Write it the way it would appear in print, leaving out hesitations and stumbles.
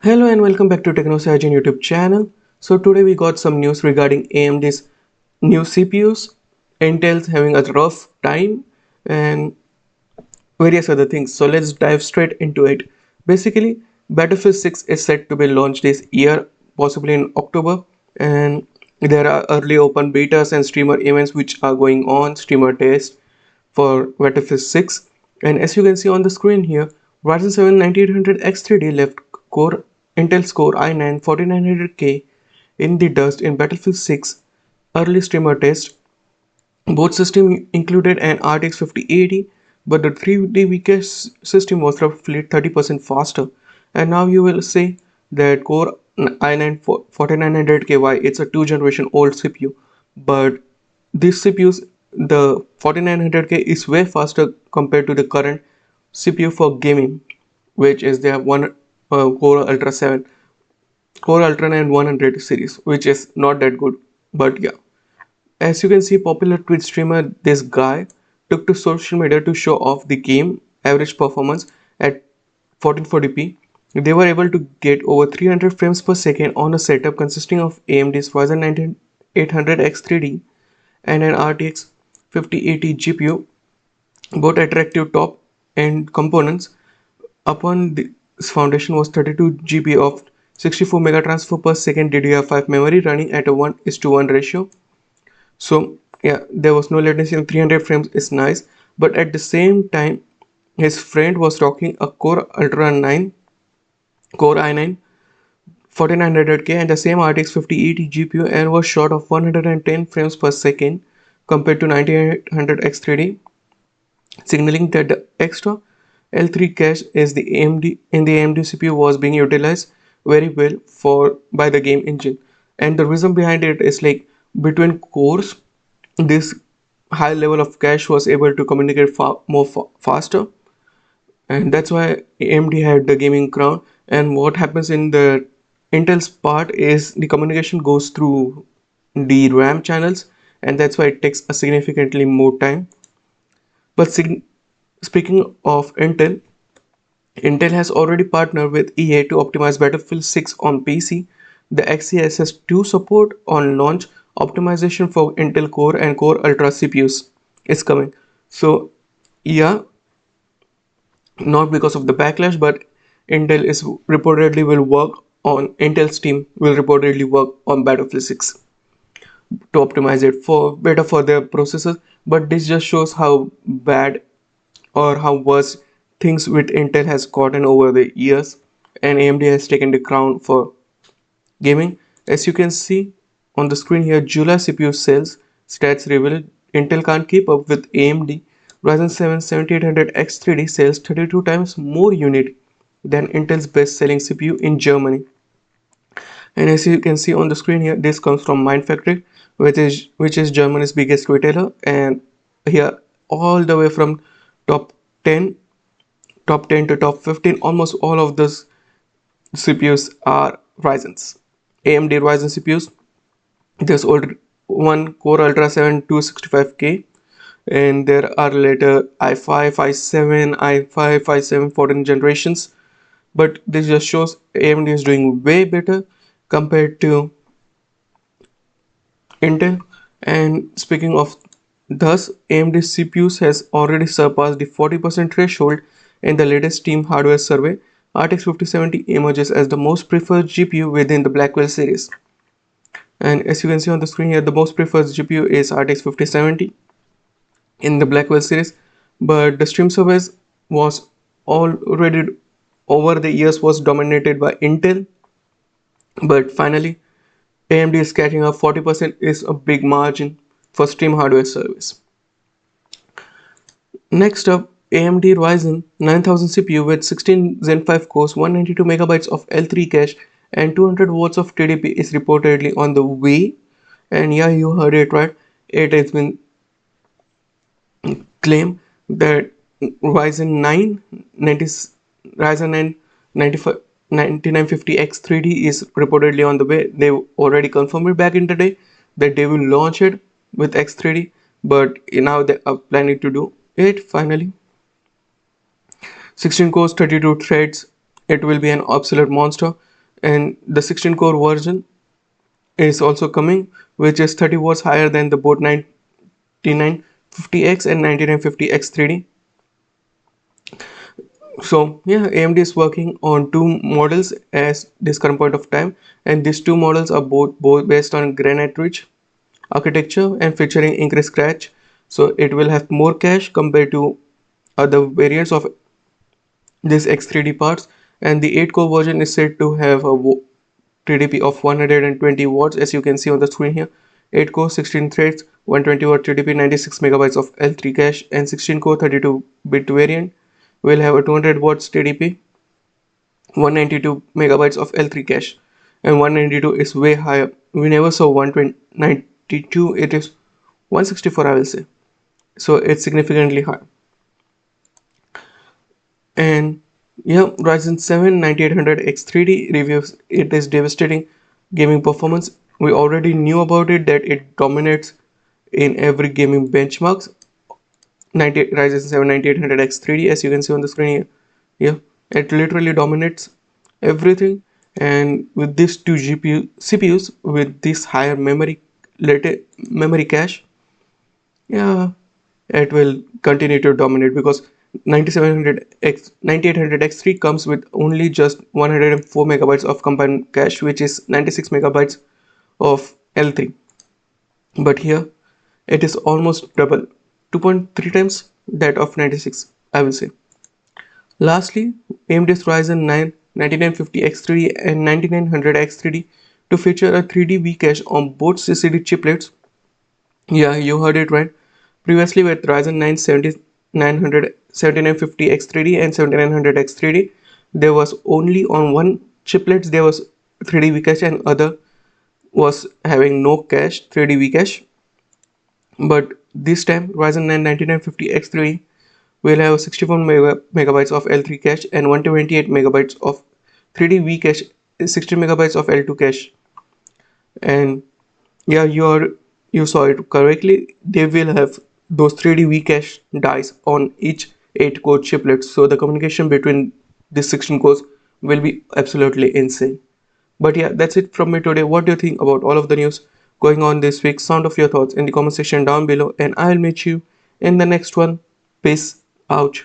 Hello and welcome back to TechnoSurgeon YouTube channel. So today we got some news regarding AMD's new CPUs, Intel's having a rough time, and various other things. So let's dive straight into it. Basically, Battlefield 6 is set to be launched this year, possibly in October, and there are early open betas and streamer events which are going on, streamer tests for Battlefield 6. And as you can see on the screen here, Ryzen 7 9800 X3D left core Intel's Core i9 4900K in the dust in Battlefield 6 early streamer test. Both systems included an RTX 5080, but the 3D Vcache system was roughly 30% faster. And now you will say that Core i9 4900K, why it's a 2 generation old CPU, but this CPU's the 4900K is way faster compared to the current CPU for gaming, which is their one Core Ultra 7, Core Ultra 9 100 series, which is not that good. But yeah, as you can see, popular Twitch streamer this guy took to social media to show off the game average performance at 1440p. They were able to get over 300 frames per second on a setup consisting of AMD's Ryzen 9800 X3D and an RTX 5080 GPU, both attractive top-end components. Upon this foundation was 32 GB of 64 mega transfer per second DDR5 memory running at a 1:1 ratio. So yeah, there was no latency and 300 frames is nice, but at the same time his friend was rocking a Core Ultra 9 Core i9 4900K and the same RTX 5080 GPU and was short of 110 frames per second compared to 9800 X3D, signaling that the extra L3 cache is the AMD in the AMD CPU was being utilized very well for by the game engine. And the reason behind it is like between cores, this high level of cache was able to communicate faster, and that's why AMD had the gaming crown. And what happens in the Intel's part is the communication goes through the RAM channels, and that's why it takes a significantly more time. But speaking of Intel, Intel has already partnered with EA to optimize Battlefield 6 on PC. The XeSS2 support on launch optimization for Intel Core and Core Ultra CPUs is coming. So yeah, not because of the backlash, but Intel's team will reportedly work on Battlefield 6 to optimize it for better for their processors. But this just shows how bad or how worse things with Intel has gotten over the years, and AMD has taken the crown for gaming. As you can see on the screen here, July CPU sales stats reveal Intel can't keep up with AMD. Ryzen 7 7800 X3D sells 32 times more unit than Intel's best-selling CPU in Germany. And as you can see on the screen here, this comes from Mindfactory, which is Germany's biggest retailer, and here all the way from top 10 top 10 to top 15, almost all of those CPUs are Ryzen's. AMD Ryzen CPUs. There's old one Core Ultra 7 265K, and there are later i5, i7, i5, i7 14 generations. But this just shows AMD is doing way better compared to Intel. And speaking of thus, AMD CPUs has already surpassed the 40% threshold in the latest Steam hardware survey. RTX 5070 emerges as the most preferred GPU within the Blackwell series. And as you can see on the screen here, the most preferred GPU is RTX 5070 in the Blackwell series. But the Steam surveys was already over the years was dominated by Intel. But finally, AMD is catching up. 40% is a big margin for Steam hardware service. Next up, AMD Ryzen 9000 CPU with 16 Zen 5 cores, 192 megabytes of L3 cache, and 200 watts of TDP is reportedly on the way. And yeah, you heard it right. It has been claimed that Ryzen 9 90, Ryzen 9 95 9950 X3D is reportedly on the way. They already confirmed it back in the day that they will launch it with X3D, but now they are planning to do it finally. 16 cores, 32 threads. It will be an absolute monster. And the 16 core version is also coming, which is 30 watts higher than the both 9950X and 9950X 3D. So yeah, AMD is working on two models at this current point of time, and these two models are both based on granite rich architecture and featuring increased cache. So it will have more cache compared to other variants of this X3D parts, and the 8 core version is said to have a TDP of 120 watts, as you can see on the screen here. 8 core 16 threads, 120 watt TDP, 96 megabytes of L3 cache, and 16 core 32-bit variant will have a 200 watts TDP, 192 megabytes of L3 cache, and 192 is way higher. We never saw 192, it is 164, I will say. So it's significantly higher. And yeah, Ryzen 7 9800X 3D reviews it is devastating gaming performance. We already knew about it that it dominates in every gaming benchmarks. Ryzen 7 9800X 3D, as you can see on the screen here. Yeah, it literally dominates everything. And with these two CPUs with this higher memory cache, yeah, it will continue to dominate because 9800X3 comes with only just 104 megabytes of combined cache, which is 96 megabytes of L3. But here it is almost double, 2.3 times that of 96, I will say. Lastly, AMD's Ryzen 9 9950X3D and 9900X3D to feature a 3D Vcache on both CCD chiplets. Yeah, you heard it right. Previously with Ryzen 9 7900 7950X3D and 7900X3D, there was only on one chiplets there was 3D Vcache and other was having no cache 3D Vcache. But this time Ryzen 9 9950X3 will have 64 megabytes of L3 cache and 128 megabytes of 3D Vcache, 60 megabytes of L2 cache. And yeah, you saw it correctly. They will have those 3D Vcache dies on each 8 core chiplet. So the communication between these 16 cores will be absolutely insane. But yeah, that's it from me today. What do you think about all of the news going on this week? Sound of your thoughts in the comment section down below, and I'll meet you in the next one. Peace out.